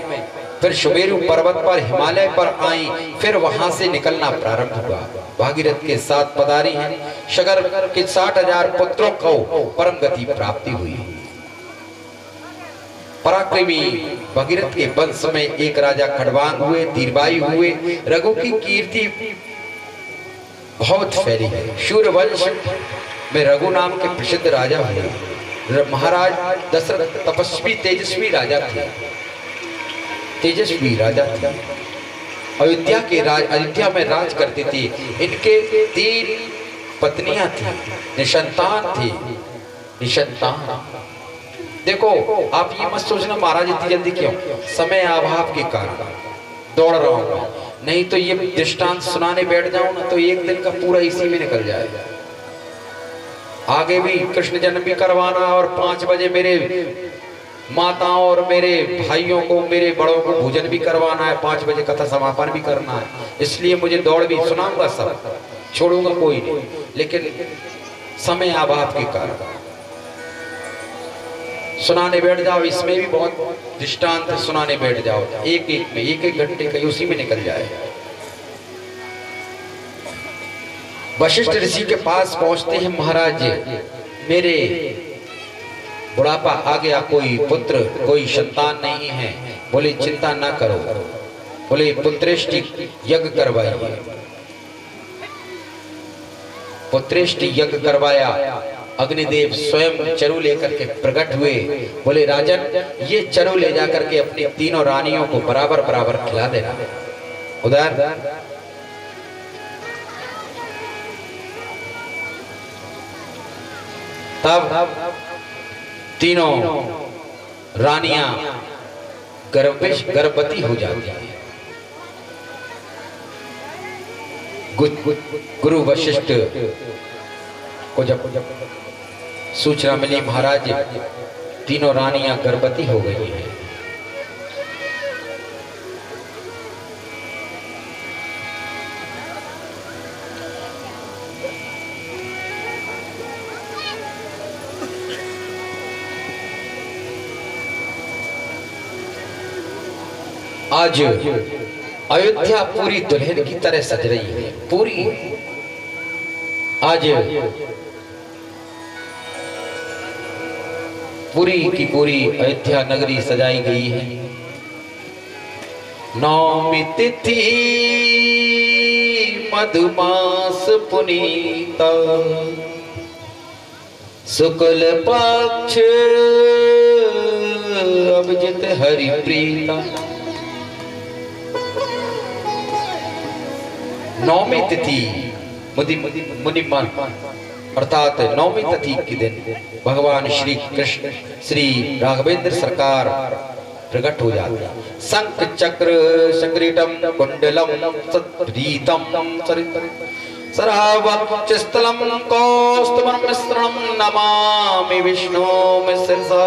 फिर सुमेरु पर्वत पर हिमालय पर आई, फिर वहां से निकलना प्रारंभ हुआ। भागीरथ के साथ पधारी हैं। सगर के 60,000 पुत्रों को परम गति प्राप्ति हुई। पराक्रमी भगीरथ के वंश में एक राजा खड़वांग हुए, दीर्घायु हुए। रघु की कीर्ति बहुत फैली है। सूर्यवंश में रघु नाम के प्रसिद्ध राजा हुए। महाराज दशरथ तपस्वी तेजस्वी राजा थे। अयोध्या में राज करते थे। इनके 3 पत्नियां थी, निसंतान थी। देखो आप ये मत सोचना महाराज इतनी जल्दी क्यों, समय अभाव के कारण दौड़ रहा हूं। नहीं तो ये दृष्टांत सुनाने बैठ जाऊं ना तो एक दिन का पूरा इसी में निकल जाएगा। आगे भी कृष्ण जन्म भी करवाना और 5 बजे मेरे माताओं और मेरे भाइयों को, मेरे बड़ों को भोजन भी करवाना है, 5 बजे कथा समापन भी करना है। इसलिए मुझे दौड़ भी सुनाऊंगा, सब छोड़ूंगा कोई नहीं, लेकिन समय अभाव के कारण सुनाने बैठ जाओ। इसमें भी बहुत दृष्टांत सुनाने बैठ जाओ, एक घंटे का उसी में निकल जाए। वशिष्ठ ऋषि के पास पहुंचते हैं। महाराज मेरे बुढ़ापा आ गया, कोई पुत्र कोई संतान नहीं है। बोले चिंता ना करो, बोले पुत्रेष्टि यज्ञ करवाइए। पुत्रेष्टि यज्ञ करवाया। अग्निदेव स्वयं चरु लेकर के प्रकट हुए। बोले राजन ये चरु ले जाकर के अपनी 3 रानियों को बराबर खिला देना। उधर तब 3 रानियां गर्भवती हो जाती है। गुरु वशिष्ठ को जब सूचना मिली महाराज 3 रानियां गर्भवती हो गई हैं, आज अयोध्या पूरी दुल्हन की तरह सज रही है। पूरी आज पूरी की पूरी अयोध्या नगरी सजाई गई है। नौमी तिथि मधुमास पुनीता, शुक्ल पक्ष अभिजित हरि प्रीता। नौवीं तिथि मुनिमन अर्थात नौवीं तिथि के दिन भगवान श्री कृष्ण श्री राघवेंद्र सरकार प्रकट हो जाते हैं। शंख चक्र संक्रीटम कुंडलम सत्रीतम सरावक्षस्थलम कौस्तुभम मिश्रणम नमामि विष्णु मिश्रसा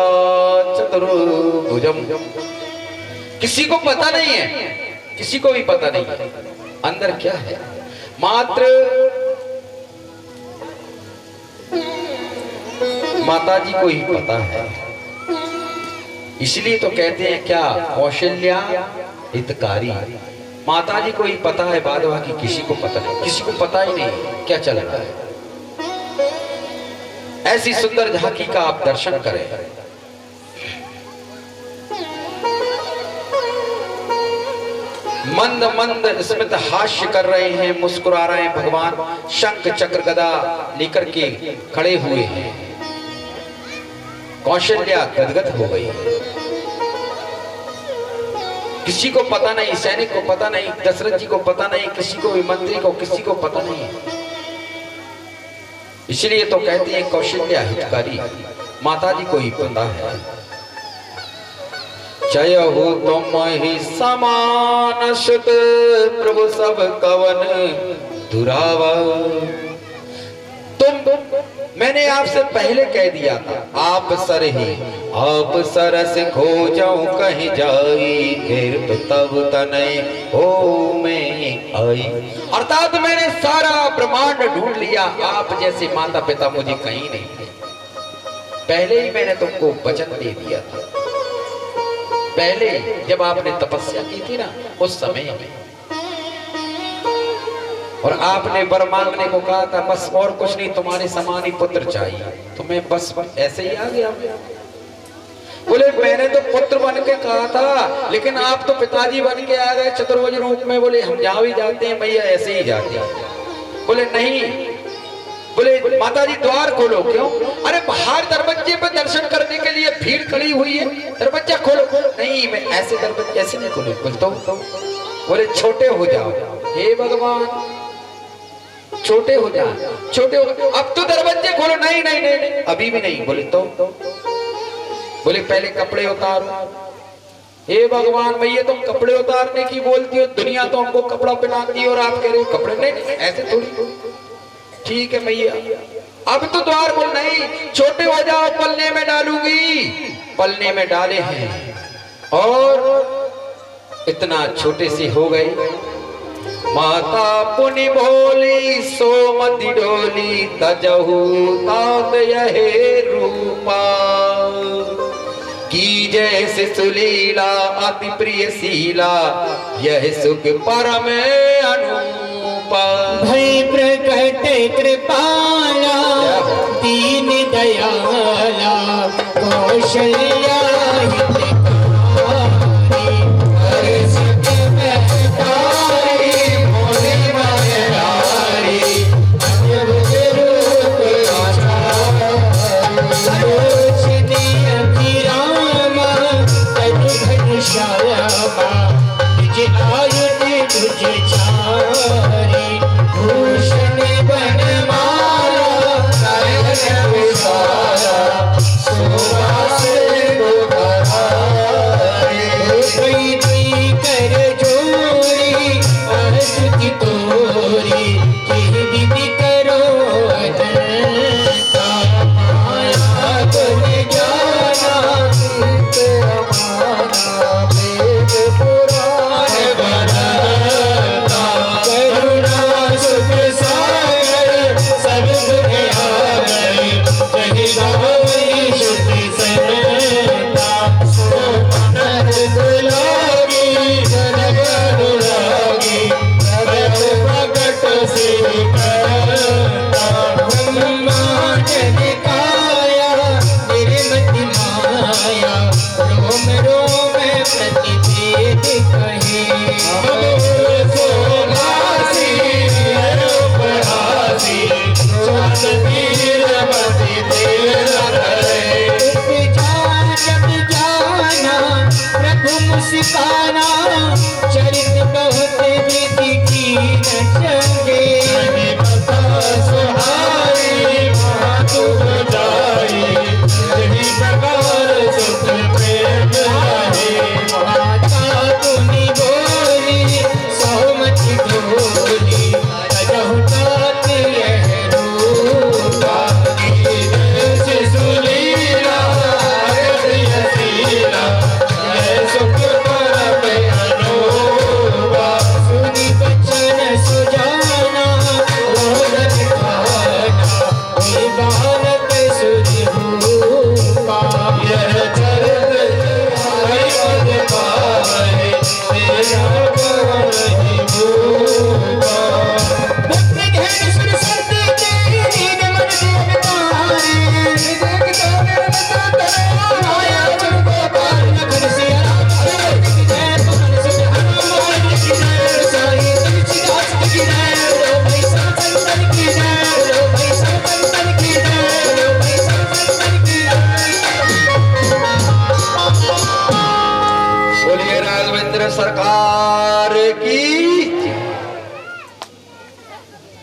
चतुर्भुजम। किसी को पता नहीं है, किसी को भी पता नहीं है अंदर क्या है, मात्र माता जी को ही पता है। इसलिए तो कहते हैं क्या, कौशल्या हितकारी। माता जी को ही पता है, बाद बाकी किसी को पता नहीं, किसी को पता ही नहीं क्या चल रहा है। ऐसी सुंदर झांकी का आप दर्शन करें। मंद मंद स्मित हास्य कर रहे हैं, मुस्कुरा रहे हैं भगवान, शंख चक्र गदा लेकर के खड़े हुए हैं। कौशल्या गदगद हो गई। किसी को पता नहीं, सैनिक को पता नहीं, दशरथ जी को पता नहीं, किसी को भी, मंत्री को, किसी को पता नहीं है। इसलिए तो कहते हैं कौशल्या हितकारी, माता जी को ही पता है। जय हो तुम ही समान सुत प्रभु सब कवन दुरावा। तुम, मैंने आपसे पहले कह दिया था, आप सर ही आप सरस खोजऊं कहीं जाई, फिर तब तनय हो मैं आई। अर्थात मैंने सारा ब्रह्मांड ढूंढ लिया, आप जैसे माता पिता मुझे कहीं नहीं थे। पहले ही मैंने तुमको वचन दे दिया था, पहले जब आपने तपस्या की थी ना उस समय में, और आपने वर मांगने को कहा था, बस और कुछ नहीं, तुम्हारे समान ही पुत्र चाहिए। तो मैं बस ऐसे ही आ गया। बोले मैंने तो पुत्र बन के कहा था, लेकिन आप तो पिताजी बन के आ गए चतुर्भुज रूप में। बोले हम जहां भी जाते हैं मैया ऐसे ही जाते हैं। बोले नहीं, बोले माता जी द्वार खोलो। क्यों? अरे बाहर दरवाजे पे दर्शन करने के लिए भीड़ खड़ी हुई है, दरवाजा खोलो। नहीं मैं ऐसे दरवाजे ऐसे नहीं खोलूं। बोलता बोले छोटे हो जाओ। हे भगवान छोटे हो जाओ, छोटे हो, अब तो दरवाजे खोलो। नहीं नहीं नहीं, नहीं अभी भी नहीं। बोले तो बोले पहले कपड़े उतारो। हे भगवान भैया तुम कपड़े उतारने की बोलती हो, दुनिया तो हमको कपड़ा पहनाती है और आप कह रहे हो कपड़े। नहीं ऐसे थोड़ी। ठीक है मैया अब तो द्वार खोल। नहीं छोटे हो जाओ, पलने में डालूंगी। पलने में डाले हैं और इतना छोटे से हो गए। माता पुनि भोली सोमति डोली, तजहु तात यहे रूपा। की जैसे सुलीला अति प्रिय शीला, यह सुख परम अनुपा। भई प्रकट कृपाला दीन दयाला, कौशल्या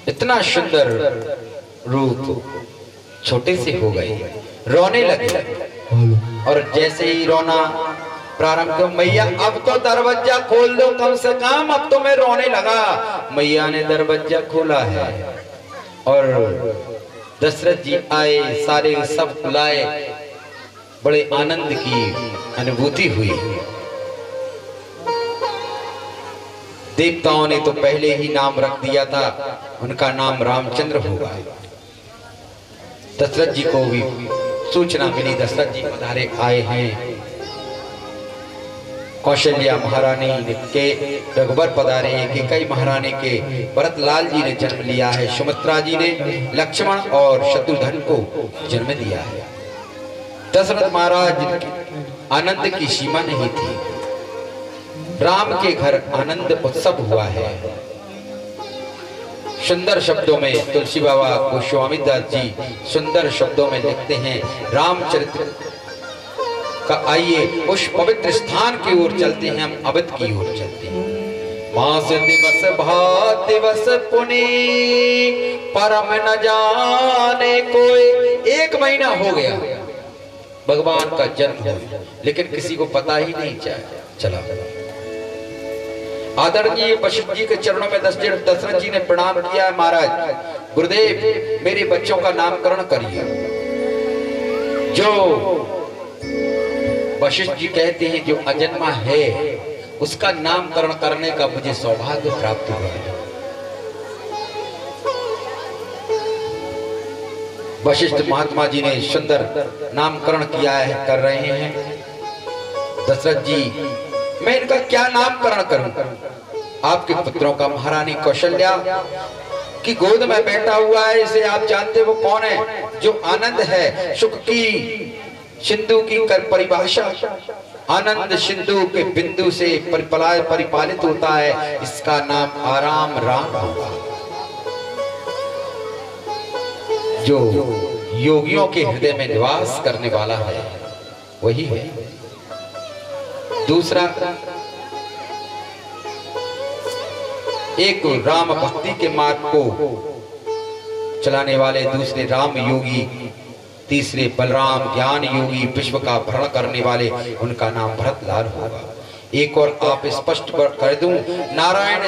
इतना सुंदर रूप छोटे से हो गए, रोने लगे। और जैसे ही रोना प्रारंभ किया, मैया अब तो दरवाजा खोल दो कम से कम, अब तो मैं रोने लगा। मैया ने दरवाजा खोला है और दशरथ जी आए, सारे सब लाए, बड़े आनंद की अनुभूति हुई। देवताओं ने तो पहले ही नाम रख दिया था, उनका नाम रामचंद्र होगा। दशरथ जी को भी सूचना मिली, दशरथ जी पधारे आए हैं। कौशल्या महारानी के रघुबर पधारे हैं कि कई महारानी के भरतलाल जी ने जन्म लिया है, सुमित्रा जी ने लक्ष्मण और शत्रुघ्न को जन्म दिया है। दशरथ महाराज आनंद की सीमा नहीं थी। राम के घर आनंद उत्सव हुआ है। सुंदर शब्दों में तुलसी बाबा गोस्वामी दास जी सुंदर शब्दों में लिखते हैं, रामचरित्र का आइए उस पवित्र स्थान की ओर चलते हैं, हम अवध की ओर चलते हैं। मास दिवस भात दिवस पुनी परम न जाने कोई। 1 महीना हो गया भगवान का जन्म हो, लेकिन किसी को पता ही नहीं चला। आदरणीय वशिष्ठ जी के चरणों में दशरथ जी ने प्रणाम किया, महाराज गुरुदेव मेरे बच्चों का नामकरण करिए। जो वशिष्ठ जी कहते हैं जो अजन्मा है उसका नामकरण करने का मुझे सौभाग्य प्राप्त हुआ है। वशिष्ठ महात्मा जी ने सुंदर नामकरण किया है, कर रहे हैं। दशरथ जी मैं इनका क्या नामकरण करूं? आपके पुत्रों का महारानी कौशल्या की गोद में बैठा हुआ है, इसे आप जानते वो कौन है? जो आनंद है, सुख की सिंधु की परिभाषा, आनंद सिंधु के बिंदु से परिपालित होता है, इसका नाम आराम राम होगा। जो योगियों के हृदय में निवास करने वाला है वही है। दूसरा, एक राम भक्ति के मार्ग को चलाने वाले, दूसरे राम योगी, तीसरे बलराम ज्ञान योगी, विश्व का भरण करने वाले, उनका नाम भरतलाल होगा। एक और आप स्पष्ट कर दूं, नारायण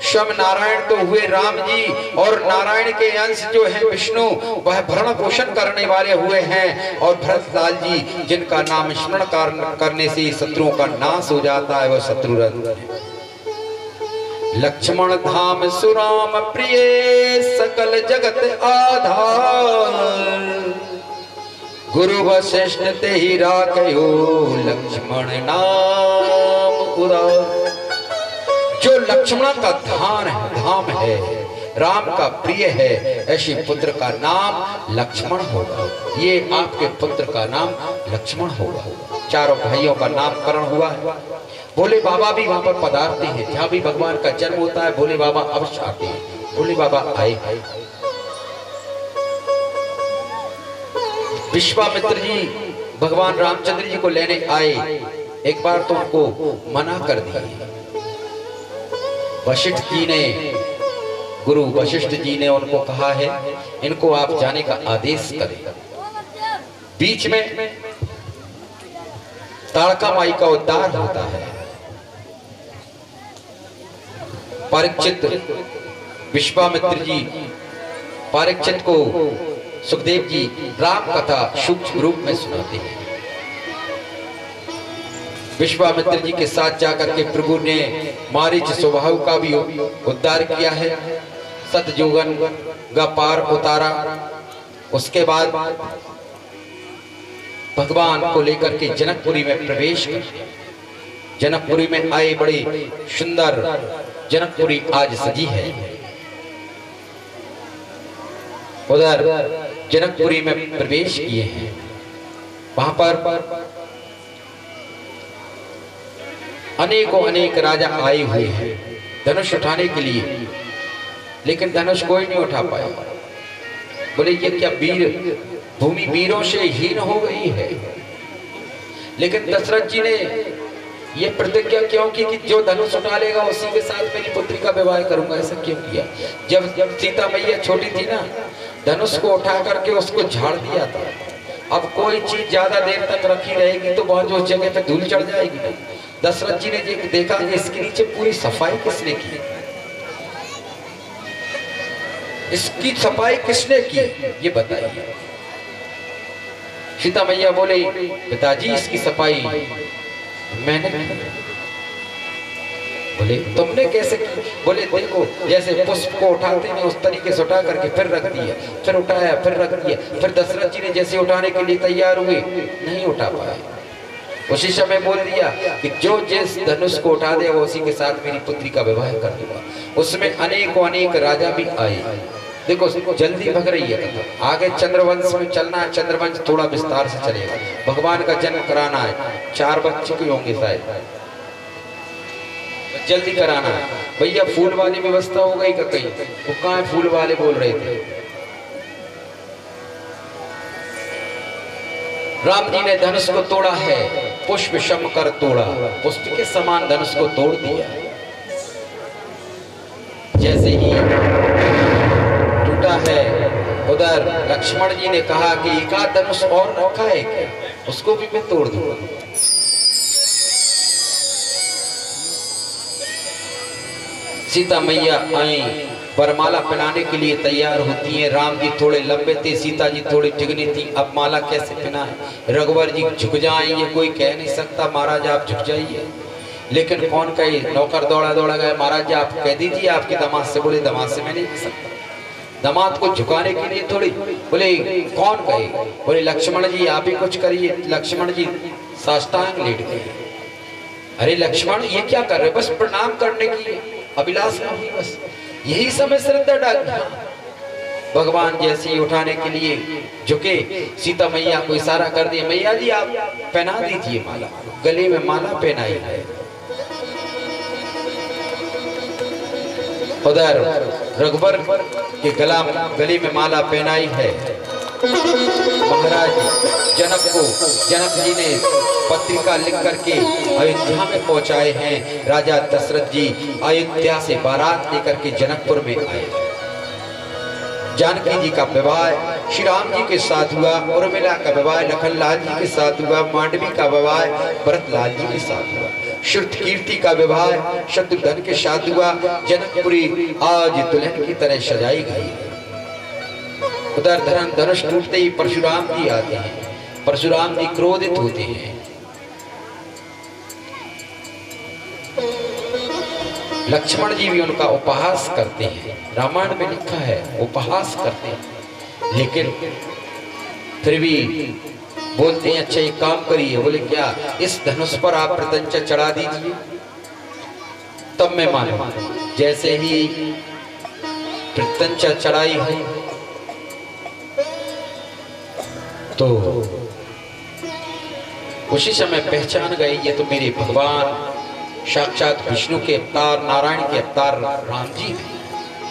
स्वयं नारायण तो हुए राम जी, और नारायण के अंश जो है विष्णु, वह भरण पोषण करने वाले हुए हैं। और भरतलाल जी जिनका नाम स्मरण करने से शत्रुओं का नाश हो जाता है, वह शत्रुघ्न है। लक्ष्मण धाम सुराम प्रिय सकल जगत आधार, गुरु वशिष्ठ ते ही राखयो लक्ष्मण नाम उदार। जो लक्ष्मण का धाम है, राम का प्रिय है, ऐसे पुत्र का नाम लक्ष्मण होगा। ये आपके पुत्र का नाम लक्ष्मण होगा। चारों भाइयों का नामकरण हुआ है। भोले बाबा भी वहां पर पधारते हैं, जहां भी भगवान का जन्म होता है भोले बाबा अवश्य आते हैं। भोले बाबा आए। विश्वामित्र जी भगवान रामचंद्र जी को लेने आए, एक बार तो उनको मना कर दिया। वशिष्ठ जी ने, गुरु वशिष्ठ जी ने उनको कहा है इनको आप जाने का आदेश करें। बीच में ताड़का माई का उद्धार होता है। परीक्षित विश्वामित्र जी परीक्षित को सुखदेव जी राम कथा सूक्ष्म रूप में सुनाते हैं। विश्वामित्र जी के साथ जाकर के प्रभु ने मारीच स्वभाव का भी उद्धार किया है, सतयुगन का पार उतारा। उसके बाद भगवान को लेकर के जनकपुरी में प्रवेश किया। जनकपुरी में आए, बड़ी सुंदर जनकपुरी आज सजी है। उधर जनकपुरी में प्रवेश किए हैं। वहां पर अनेकों अनेक राजा आए हुए हैं धनुष उठाने के लिए, लेकिन धनुष कोई नहीं उठा पाया। बोले ये क्या वीर भूमि वीरों से हीन हो गई है। लेकिन दशरथ जी ने ये प्रतिज्ञा क्यों की कि जो धनुष उठा लेगा उसी के साथ मेरी पुत्री का विवाह करूंगा? ऐसा क्यों किया? जब सीता मैया छोटी थी ना, धनुष को उठा करके उसको झाड़ दिया था। अब कोई चीज ज्यादा देर तक रखी रहेगी तो वहां जो जगह पे धूल चढ़ जाएगी ना। दशरथ जी ने देखा कि इसके नीचे पूरी सफाई किसने की, इसकी सफाई किसने की, ये बताइए। सीता मैया बोले, पिताजी इसकी सफाई मैंने की। बोले तुमने कैसे की? बोले देखो, जैसे पुष्प को उठाते हैं उस तरीके से उठा करके फिर रख दिया, फिर उठाया, फिर रख दिया। फिर दशरथ जी ने जैसे उठाने के लिए तैयार हुए, नहीं उठा पाए। उसी समय बोल दिया कि जो जिस धनुष को उठा दे वो उसी के साथ मेरी पुत्री का विवाह कर दूंगा। उसमें अनेक राजा भी आए। देखो जल्दी भग रही है कथा, आगे चंद्रवंश में चलना है। चंद्रवंश थोड़ा विस्तार से चलेगा, भगवान का जन्म कराना है। 4 बच्चे के होंगे शायद, जल्दी कराना है। भैया फूल वाली व्यवस्था हो गई का कहीं? वो कहाँ है? फूल वाले बोल रहे थे। राम जी ने धनुष को तोड़ा है, पुष्प शम कर तोड़ा, पुष्प के समान धनुष को तोड़ दिया। जैसे ही टूटा है, उधर लक्ष्मण जी ने कहा कि एक आध धनुष और रखा है क्या, उसको भी मैं तोड़ दूंगा। सीता मैया आई, वरमाला पहनाने के लिए तैयार होती हैं। राम जी थोड़े लंबे थे, सीता जी थोड़ी चिकनी थी। अब माला कैसे पहनाए? रघुवर जी झुक जाएं, ये कोई कह नहीं सकता महाराज आप झुक जाइए। लेकिन कौन कहे? नौकर दौड़ा दौड़ा गए, महाराज आप कह दीजिए आपके दामाद से। बोले दामाद से मैं नहीं कह सकता, दामाद को झुकाने के लिए थोड़ी। बोले कौन कहे? बोले लक्ष्मण जी आप ही कुछ करिए। लक्ष्मण जी साष्टांग लेट गए। अरे लक्ष्मण ये क्या कर रहे? बस प्रणाम करने की अभिलाषा हुई, बस यही समय श्रद्धा डाल। भगवान जैसे ही उठाने के लिए झुके, सीता मैया को इशारा कर दिया, मैया जी आप पहना दीजिए माला। गले में माला पहनाई है। उधर रघुवर के गले में माला पहनाई है। महाराज जनक जी ने पत्रिका लिख करके अयोध्या में पहुंचाए हैं। राजा दशरथ जी अयोध्या से बारात लेकर के जनकपुर में आए। जानकी जी का विवाह श्री राम जी के साथ हुआ, उर्मिला का विवाह लखन लाल जी के साथ हुआ, मांडवी का विवाह भरत लाल जी के साथ हुआ, श्रुतकीर्ति का विवाह शत्रुघ्न के साथ हुआ। जनकपुरी आज दुल्हन की तरह सजाई गई। उधर धनुष टूटते ही परशुराम जी आते हैं। परशुराम जी क्रोधित होते हैं। लक्ष्मण जी भी उनका उपहास करते हैं। रामायण में लिखा है उपहास करते हैं, लेकिन फिर भी बोलते हैं अच्छा एक काम करिए। बोले क्या? इस धनुष पर आप प्रत्यंचा चढ़ा दीजिए तब मैं मानूं। जैसे ही प्रत्यंचा चढ़ाई है तो उसी समय पहचान गए ये तो मेरे भगवान साक्षात विष्णु के अवतार, नारायण के अवतार राम जी हैं।